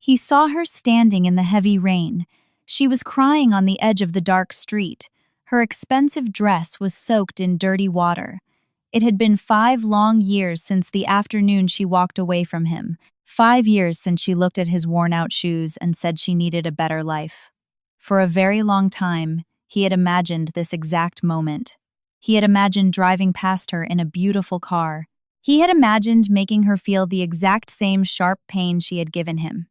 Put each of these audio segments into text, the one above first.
He saw her standing in the heavy rain. She was crying on the edge of the dark street. Her expensive dress was soaked in dirty water. It had been 5 long years since the afternoon she walked away from him. 5 years since she looked at his worn-out shoes and said she needed a better life. For a very long time, he had imagined this exact moment. He had imagined driving past her in a beautiful car. He had imagined making her feel the exact same sharp pain she had given him.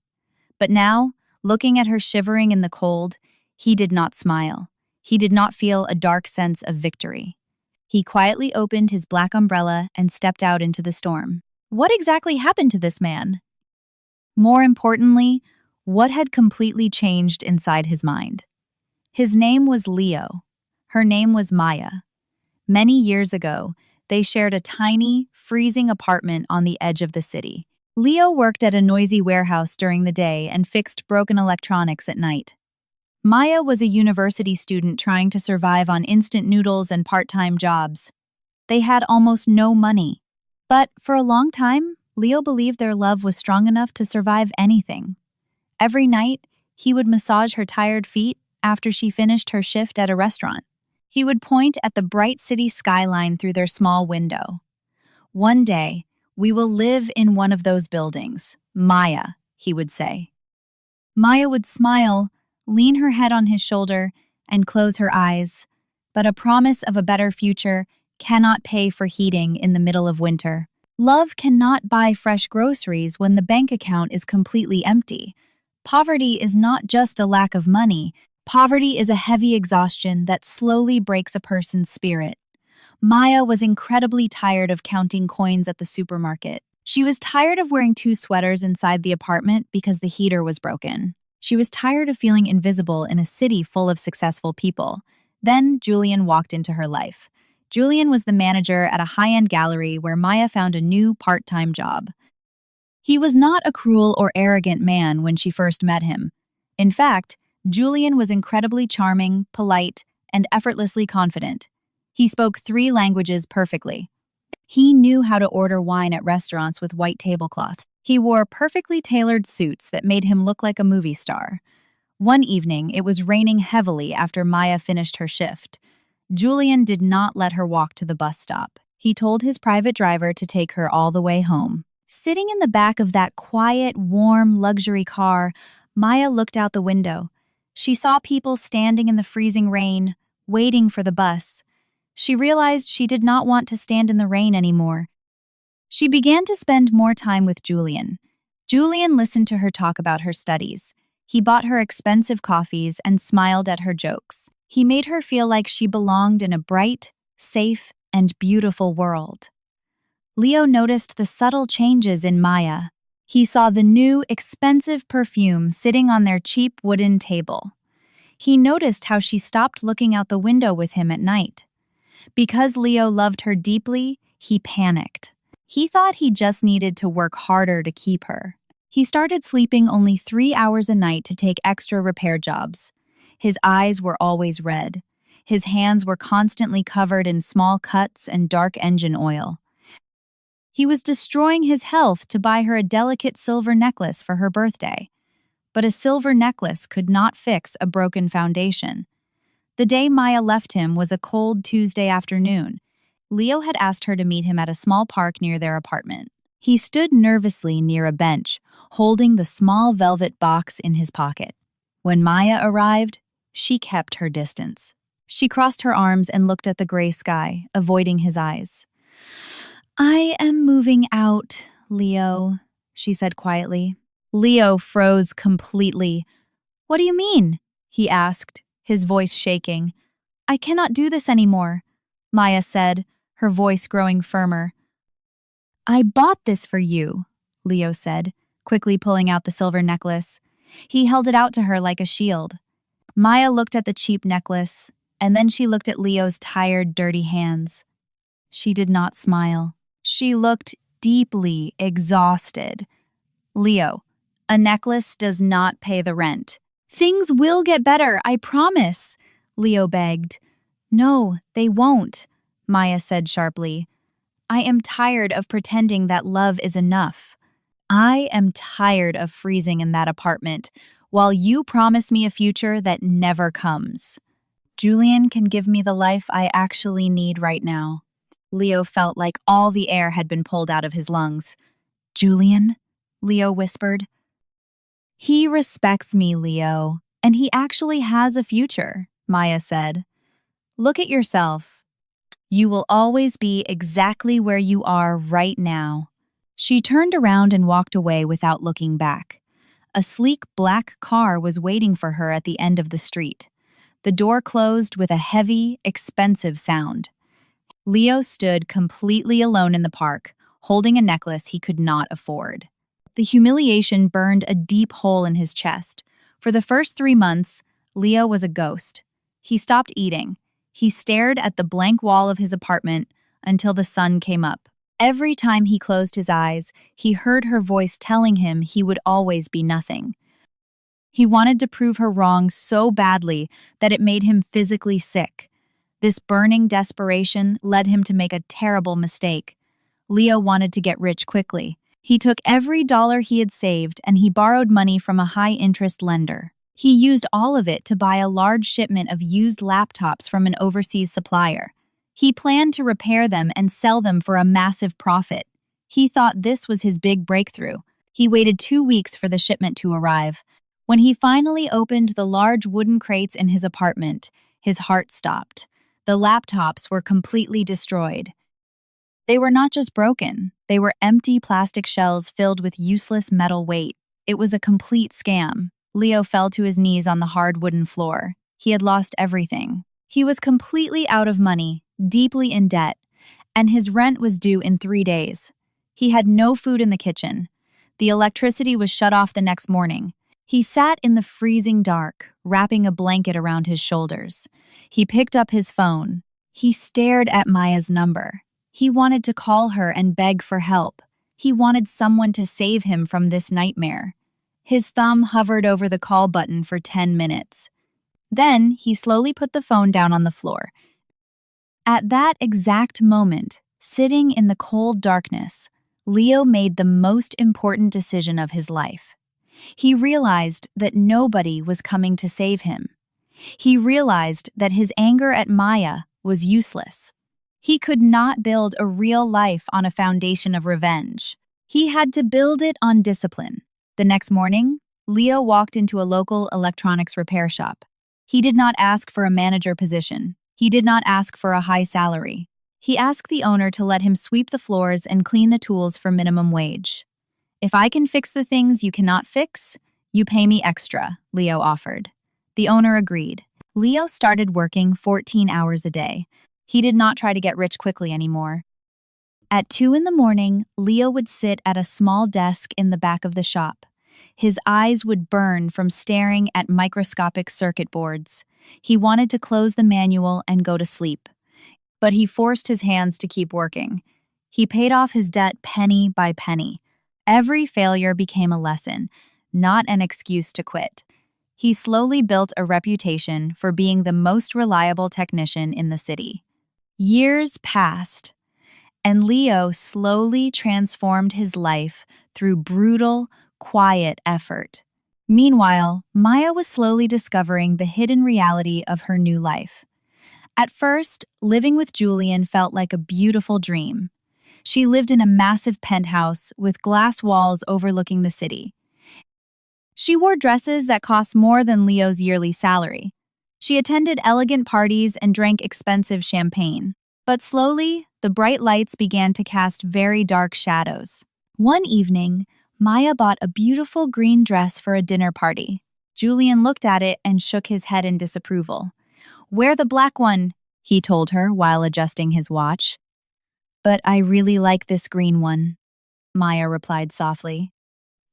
But now, looking at her shivering in the cold, he did not smile. He did not feel a dark sense of victory. He quietly opened his black umbrella and stepped out into the storm. What exactly happened to this man? More importantly, what had completely changed inside his mind? His name was Leo. Her name was Maya. Many years ago, they shared a tiny, freezing apartment on the edge of the city. Leo worked at a noisy warehouse during the day and fixed broken electronics at night. Maya was a university student trying to survive on instant noodles and part-time jobs. They had almost no money. But for a long time, Leo believed their love was strong enough to survive anything. Every night, he would massage her tired feet after she finished her shift at a restaurant. He would point at the bright city skyline through their small window. "One day, we will live in one of those buildings, Maya," he would say. Maya would smile, lean her head on his shoulder, and close her eyes. But a promise of a better future cannot pay for heating in the middle of winter. Love cannot buy fresh groceries when the bank account is completely empty. Poverty is not just a lack of money. Poverty is a heavy exhaustion that slowly breaks a person's spirit. Maya was incredibly tired of counting coins at the supermarket. She was tired of wearing 2 sweaters inside the apartment because the heater was broken. She was tired of feeling invisible in a city full of successful people. Then Julian walked into her life. Julian was the manager at a high-end gallery where Maya found a new part-time job. He was not a cruel or arrogant man when she first met him. In fact, Julian was incredibly charming, polite, and effortlessly confident. He spoke 3 languages perfectly. He knew how to order wine at restaurants with white tablecloths. He wore perfectly tailored suits that made him look like a movie star. One evening, it was raining heavily after Maya finished her shift. Julian did not let her walk to the bus stop. He told his private driver to take her all the way home. Sitting in the back of that quiet, warm, luxury car, Maya looked out the window. She saw people standing in the freezing rain, waiting for the bus. She realized she did not want to stand in the rain anymore. She began to spend more time with Julian. Julian listened to her talk about her studies. He bought her expensive coffees and smiled at her jokes. He made her feel like she belonged in a bright, safe, and beautiful world. Leo noticed the subtle changes in Maya. He saw the new, expensive perfume sitting on their cheap wooden table. He noticed how she stopped looking out the window with him at night. Because Leo loved her deeply, he panicked. He thought he just needed to work harder to keep her. He started sleeping only 3 hours a night to take extra repair jobs. His eyes were always red. His hands were constantly covered in small cuts and dark engine oil. He was destroying his health to buy her a delicate silver necklace for her birthday. But a silver necklace could not fix a broken foundation. The day Maya left him was a cold Tuesday afternoon. Leo had asked her to meet him at a small park near their apartment. He stood nervously near a bench, holding the small velvet box in his pocket. When Maya arrived, she kept her distance. She crossed her arms and looked at the gray sky, avoiding his eyes. "I am moving out, Leo," she said quietly. Leo froze completely. "What do you mean?" he asked, his voice shaking. "I cannot do this anymore," Maya said, her voice growing firmer. "I bought this for you," Leo said, quickly pulling out the silver necklace. He held it out to her like a shield. Maya looked at the cheap necklace, and then she looked at Leo's tired, dirty hands. She did not smile. She looked deeply exhausted. "Leo, a necklace does not pay the rent." "Things will get better, I promise," Leo begged. "No, they won't," Maya said sharply. "I am tired of pretending that love is enough. I am tired of freezing in that apartment while you promise me a future that never comes. Julian can give me the life I actually need right now. Leo felt like all the air had been pulled out of his lungs. Julian? Leo whispered. He respects me, Leo, and he actually has a future, Maya said. Look at yourself. You will always be exactly where you are right now. She turned around and walked away without looking back. A sleek black car was waiting for her at the end of the street. The door closed with a heavy, expensive sound. Leo stood completely alone in the park, holding a necklace he could not afford. The humiliation burned a deep hole in his chest. For the first 3 months, Leo was a ghost. He stopped eating. He stared at the blank wall of his apartment until the sun came up. Every time he closed his eyes, he heard her voice telling him he would always be nothing. He wanted to prove her wrong so badly that it made him physically sick. This burning desperation led him to make a terrible mistake. Leo wanted to get rich quickly. He took every dollar he had saved and he borrowed money from a high-interest lender. He used all of it to buy a large shipment of used laptops from an overseas supplier. He planned to repair them and sell them for a massive profit. He thought this was his big breakthrough. He waited 2 weeks for the shipment to arrive. When he finally opened the large wooden crates in his apartment, his heart stopped. The laptops were completely destroyed. They were not just broken, they were empty plastic shells filled with useless metal weight. It was a complete scam. Leo fell to his knees on the hard wooden floor. He had lost everything. He was completely out of money, deeply in debt, and his rent was due in 3 days. He had no food in the kitchen. The electricity was shut off the next morning. He sat in the freezing dark, wrapping a blanket around his shoulders. He picked up his phone. He stared at Maya's number. He wanted to call her and beg for help. He wanted someone to save him from this nightmare. His thumb hovered over the call button for 10 minutes. Then he slowly put the phone down on the floor. At that exact moment, sitting in the cold darkness, Leo made the most important decision of his life. He realized that nobody was coming to save him. He realized that his anger at Maya was useless. He could not build a real life on a foundation of revenge. He had to build it on discipline. The next morning, Leo walked into a local electronics repair shop. He did not ask for a manager position. He did not ask for a high salary. He asked the owner to let him sweep the floors and clean the tools for minimum wage. If I can fix the things you cannot fix, you pay me extra, Leo offered. The owner agreed. Leo started working 14 hours a day. He did not try to get rich quickly anymore. At 2 in the morning, Leo would sit at a small desk in the back of the shop. His eyes would burn from staring at microscopic circuit boards. He wanted to close the manual and go to sleep. But he forced his hands to keep working. He paid off his debt penny by penny. Every failure became a lesson, not an excuse to quit. He slowly built a reputation for being the most reliable technician in the city. Years passed, and Leo slowly transformed his life through brutal, quiet effort. Meanwhile, Maya was slowly discovering the hidden reality of her new life. At first, living with Julian felt like a beautiful dream. She lived in a massive penthouse with glass walls overlooking the city. She wore dresses that cost more than Leo's yearly salary. She attended elegant parties and drank expensive champagne. But slowly, the bright lights began to cast very dark shadows. One evening, Maya bought a beautiful green dress for a dinner party. Julian looked at it and shook his head in disapproval. "Wear the black one," he told her while adjusting his watch. "But I really like this green one," Maya replied softly.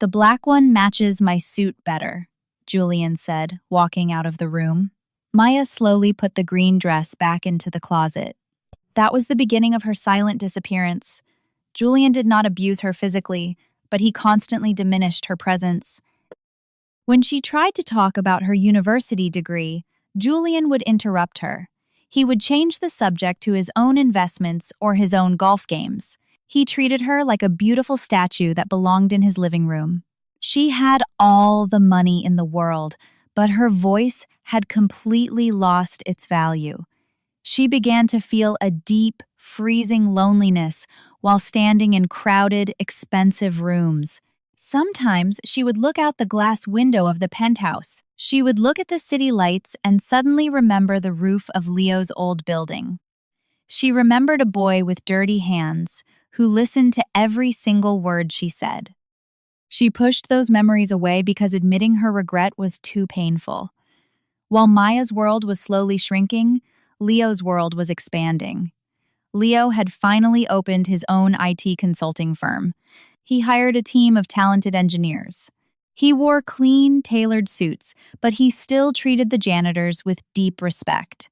"The black one matches my suit better," Julian said, walking out of the room. Maya slowly put the green dress back into the closet. That was the beginning of her silent disappearance. Julian did not abuse her physically, but he constantly diminished her presence. When she tried to talk about her university degree, Julian would interrupt her. He would change the subject to his own investments or his own golf games. He treated her like a beautiful statue that belonged in his living room. She had all the money in the world, but her voice had completely lost its value. She began to feel a deep, freezing loneliness while standing in crowded, expensive rooms. Sometimes she would look out the glass window of the penthouse. She would look at the city lights and suddenly remember the roof of Leo's old building. She remembered a boy with dirty hands who listened to every single word she said. She pushed those memories away because admitting her regret was too painful. While Maya's world was slowly shrinking, Leo's world was expanding. Leo had finally opened his own IT consulting firm. He hired a team of talented engineers. He wore clean, tailored suits, but he still treated the janitors with deep respect.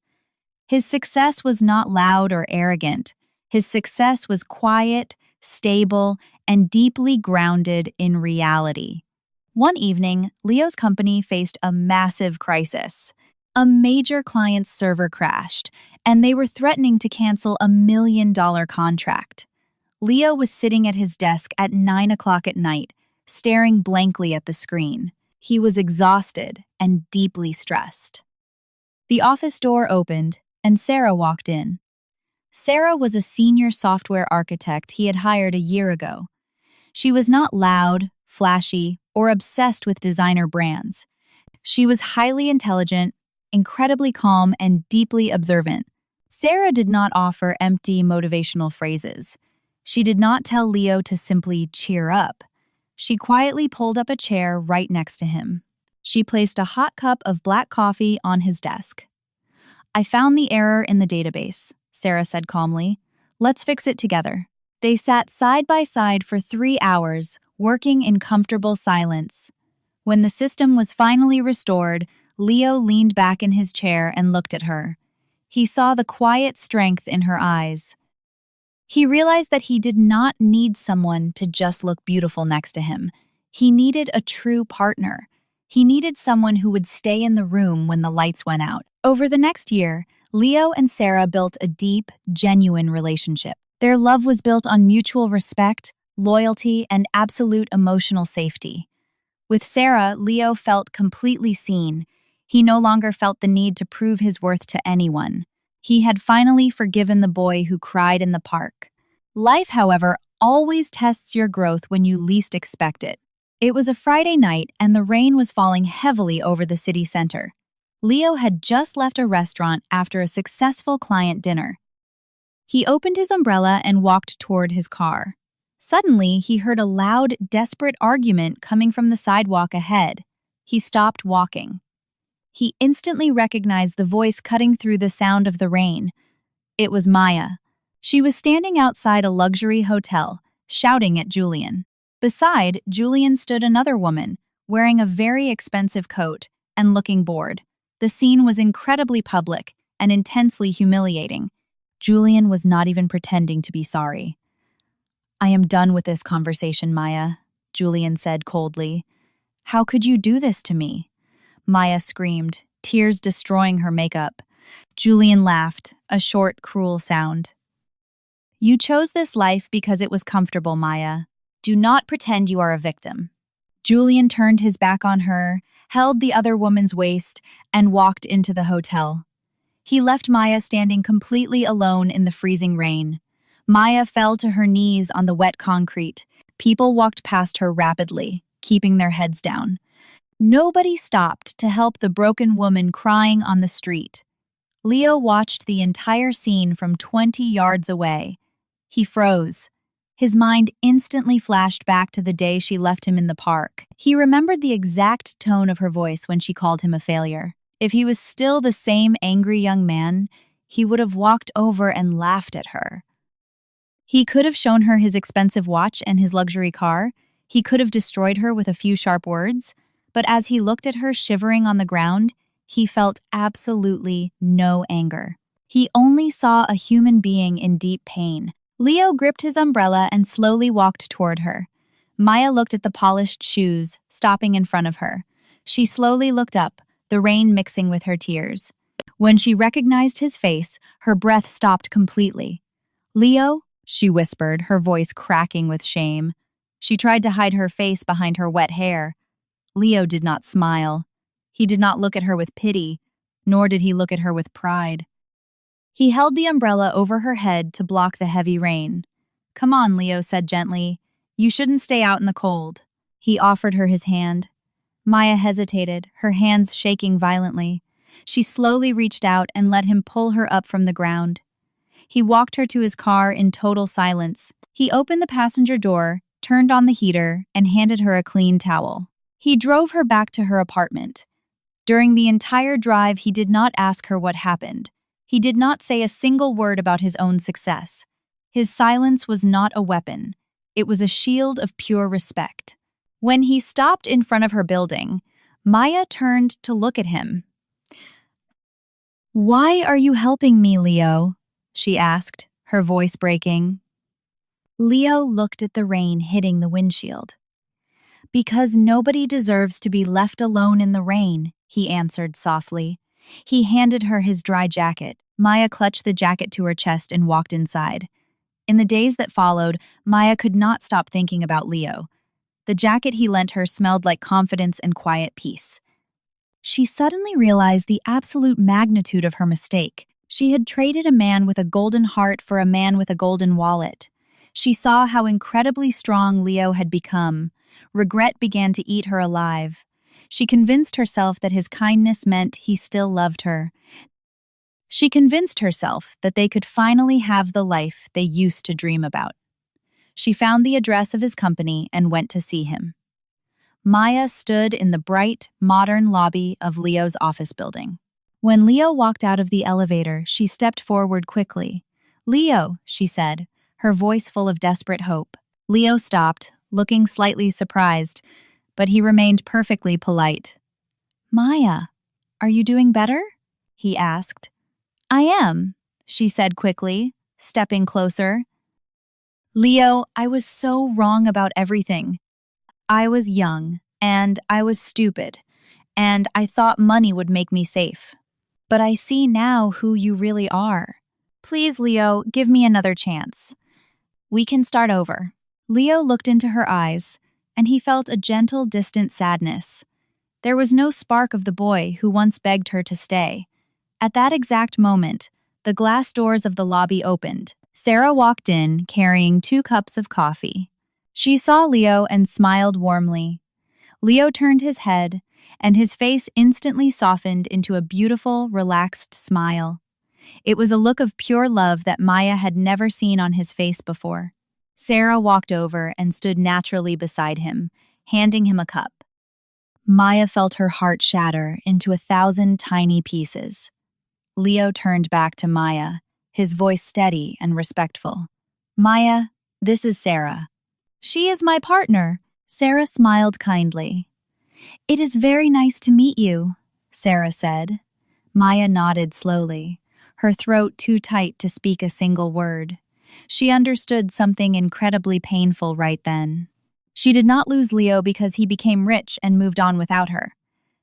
His success was not loud or arrogant. His success was quiet, stable, and deeply grounded in reality. One evening, Leo's company faced a massive crisis. A major client's server crashed, and they were threatening to cancel a $1 million contract. Leo was sitting at his desk at 9 o'clock at night, staring blankly at the screen. He was exhausted and deeply stressed. The office door opened, and Sarah walked in. Sarah was a senior software architect he had hired a year ago. She was not loud, flashy, or obsessed with designer brands. She was highly intelligent, incredibly calm, and deeply observant. Sarah did not offer empty motivational phrases. She did not tell Leo to simply cheer up. She quietly pulled up a chair right next to him. She placed a hot cup of black coffee on his desk. "I found the error in the database," Sarah said calmly. "Let's fix it together." They sat side by side for 3 hours, working in comfortable silence. When the system was finally restored, Leo leaned back in his chair and looked at her. He saw the quiet strength in her eyes. He realized that he did not need someone to just look beautiful next to him. He needed a true partner. He needed someone who would stay in the room when the lights went out. Over the next year, Leo and Sarah built a deep, genuine relationship. Their love was built on mutual respect, loyalty, and absolute emotional safety. With Sarah, Leo felt completely seen. He no longer felt the need to prove his worth to anyone. He had finally forgiven the boy who cried in the park. Life, however, always tests your growth when you least expect it. It was a Friday night, and the rain was falling heavily over the city center. Leo had just left a restaurant after a successful client dinner. He opened his umbrella and walked toward his car. Suddenly, he heard a loud, desperate argument coming from the sidewalk ahead. He stopped walking. He instantly recognized the voice cutting through the sound of the rain. It was Maya. She was standing outside a luxury hotel, shouting at Julian. Beside Julian stood another woman, wearing a very expensive coat and looking bored. The scene was incredibly public and intensely humiliating. Julian was not even pretending to be sorry. "I am done with this conversation, Maya," Julian said coldly. "How could you do this to me?" Maya screamed, tears destroying her makeup. Julian laughed, a short, cruel sound. "You chose this life because it was comfortable, Maya. Do not pretend you are a victim." Julian turned his back on her, held the other woman's waist, and walked into the hotel. He left Maya standing completely alone in the freezing rain. Maya fell to her knees on the wet concrete. People walked past her rapidly, keeping their heads down. Nobody stopped to help the broken woman crying on the street. Leo watched the entire scene from 20 yards away. He froze. His mind instantly flashed back to the day she left him in the park. He remembered the exact tone of her voice when she called him a failure. If he was still the same angry young man, he would have walked over and laughed at her. He could have shown her his expensive watch and his luxury car. He could have destroyed her with a few sharp words. But as he looked at her shivering on the ground, he felt absolutely no anger. He only saw a human being in deep pain. Leo gripped his umbrella and slowly walked toward her. Maya looked at the polished shoes, stopping in front of her. She slowly looked up, the rain mixing with her tears. When she recognized his face, her breath stopped completely. "Leo?" she whispered, her voice cracking with shame. She tried to hide her face behind her wet hair. Leo did not smile. He did not look at her with pity, nor did he look at her with pride. He held the umbrella over her head to block the heavy rain. "Come on," Leo said gently. "You shouldn't stay out in the cold." He offered her his hand. Maya hesitated, her hands shaking violently. She slowly reached out and let him pull her up from the ground. He walked her to his car in total silence. He opened the passenger door, turned on the heater, and handed her a clean towel. He drove her back to her apartment. During the entire drive, he did not ask her what happened. He did not say a single word about his own success. His silence was not a weapon. It was a shield of pure respect. When he stopped in front of her building, Maya turned to look at him. "Why are you helping me, Leo?" she asked, her voice breaking. Leo looked at the rain hitting the windshield. "Because nobody deserves to be left alone in the rain," he answered softly. He handed her his dry jacket. Maya clutched the jacket to her chest and walked inside. In the days that followed, Maya could not stop thinking about Leo. The jacket he lent her smelled like confidence and quiet peace. She suddenly realized the absolute magnitude of her mistake. She had traded a man with a golden heart for a man with a golden wallet. She saw how incredibly strong Leo had become. Regret began to eat her alive. She convinced herself that his kindness meant he still loved her. She convinced herself that they could finally have the life they used to dream about. She found the address of his company and went to see him. Maya stood in the bright, modern lobby of Leo's office building. When Leo walked out of the elevator, she stepped forward quickly. "Leo," she said, her voice full of desperate hope. Leo stopped, looking slightly surprised, but he remained perfectly polite. "Maya, are you doing better?" he asked. "I am," she said quickly, stepping closer. "Leo, I was so wrong about everything. I was young, and I was stupid, and I thought money would make me safe. But I see now who you really are. Please, Leo, give me another chance. We can start over." Leo looked into her eyes, and he felt a gentle, distant sadness. There was no spark of the boy who once begged her to stay. At that exact moment, the glass doors of the lobby opened. Sarah walked in, carrying 2 cups of coffee. She saw Leo and smiled warmly. Leo turned his head, and his face instantly softened into a beautiful, relaxed smile. It was a look of pure love that Maya had never seen on his face before. Sarah walked over and stood naturally beside him, handing him a cup. Maya felt her heart shatter into 1,000 tiny pieces. Leo turned back to Maya, his voice steady and respectful. "Maya, this is Sarah." "She is my partner." Sarah smiled kindly. "It is very nice to meet you," Sarah said. Maya nodded slowly, her throat too tight to speak a single word. She understood something incredibly painful right then. She did not lose Leo because he became rich and moved on without her.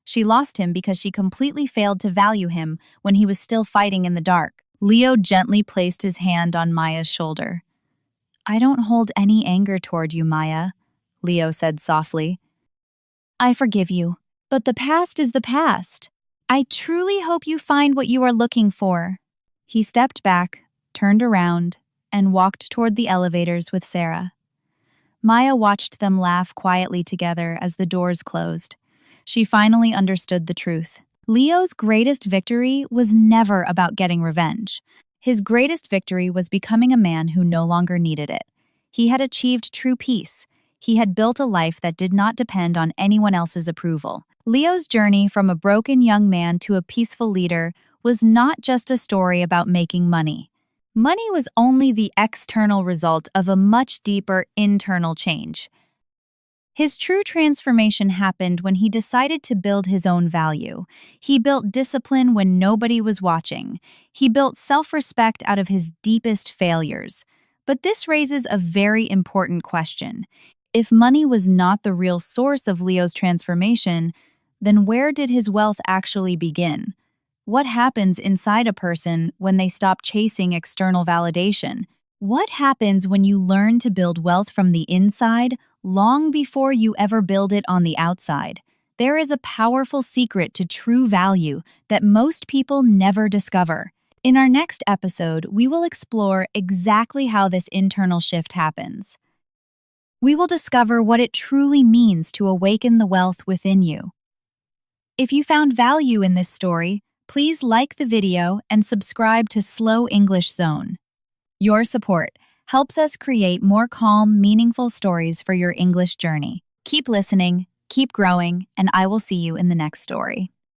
She lost him because she completely failed to value him when he was still fighting in the dark. Leo gently placed his hand on Maya's shoulder. "I don't hold any anger toward you, Maya," Leo said softly. "I forgive you, but the past is the past. I truly hope you find what you are looking for." He stepped back, turned around, and walked toward the elevators with Sarah. Maya watched them laugh quietly together as the doors closed. She finally understood the truth. Leo's greatest victory was never about getting revenge. His greatest victory was becoming a man who no longer needed it. He had achieved true peace. He had built a life that did not depend on anyone else's approval. Leo's journey from a broken young man to a peaceful leader was not just a story about making money. Money was only the external result of a much deeper internal change. His true transformation happened when he decided to build his own value. He built discipline when nobody was watching. He built self-respect out of his deepest failures. But this raises a very important question. If money was not the real source of Leo's transformation, then where did his wealth actually begin? What happens inside a person when they stop chasing external validation? What happens when you learn to build wealth from the inside long before you ever build it on the outside? There is a powerful secret to true value that most people never discover. In our next episode, we will explore exactly how this internal shift happens. We will discover what it truly means to awaken the wealth within you. If you found value in this story, please like the video and subscribe to Slow English Zone. Your support helps us create more calm, meaningful stories for your English journey. Keep listening, keep growing, and I will see you in the next story.